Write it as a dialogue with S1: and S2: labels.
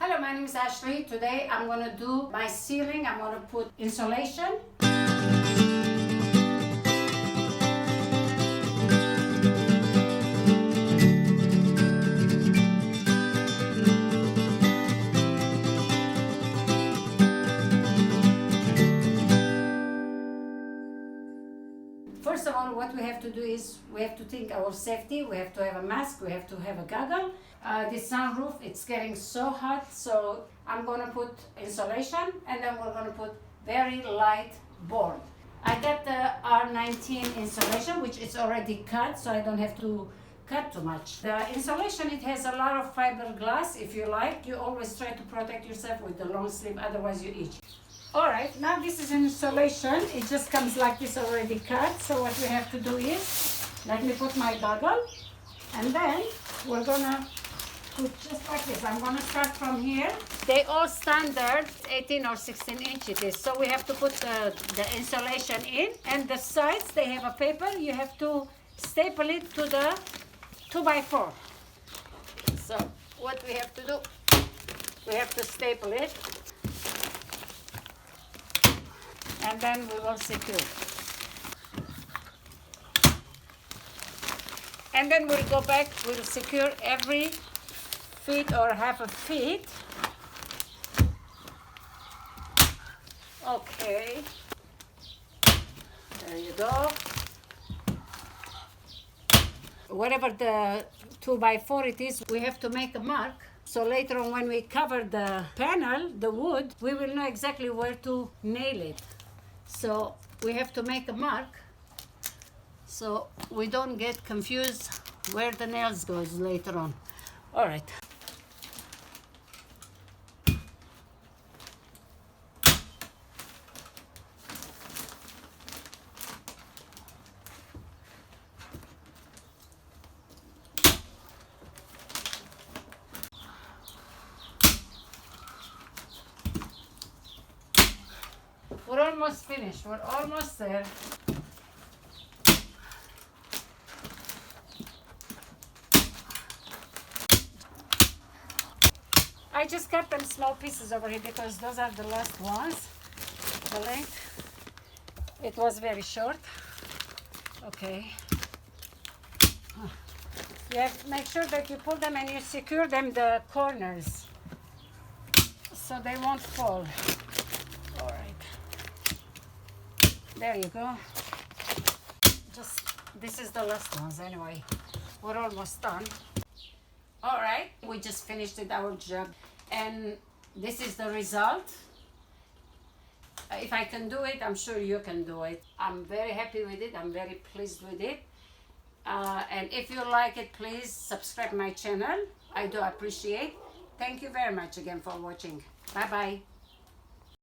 S1: Hello, my name is Ashley. Today I'm going to do my ceiling. I'm going to put insulation. First of all, what we have to do is we have to think our safety. We have to have a mask. We have to have a goggle. This sunroof, it's getting so hot, so I'm going to put insulation, and then we're going to put very light board. I got the R19 insulation, which is already cut, so I don't have to cut too much. The insulation, it has a lot of fiberglass. If you like, you always try to protect yourself with the long sleeve, otherwise you itch. Alright, now this is insulation. It just comes like this already cut. So what we have to do is, let me put my goggle, and then we're gonna put just like this. I'm gonna start from here. They all standard 18 or 16 inch it is. So we have to put the insulation in, and the sides, they have a paper. You have to staple it to the 2x4. So what we have to do, we have to staple it, and then we will secure. And then we'll go back, we'll secure every feet or half a feet. Okay. There you go. Whatever the 2x4 it is, we have to make a mark. So later on when we cover the panel, the wood, we will know exactly where to nail it. So we have to make a mark so we don't get confused where the nails goes later on. All right. We're almost finished. We're almost there. I just cut them small pieces over here because those are the last ones. The length, it was very short. Okay. You have to make sure that you pull them and you secure them the corners so they won't fall. All right. There you go. Just, this is the last ones anyway. We're almost done. All right, we just finished it, our job. And this is the result. If I can do it, I'm sure you can do it. I'm very happy with it. I'm very pleased with it. And if you like it, please subscribe my channel. I do appreciate. Thank you very much again for watching. Bye-bye.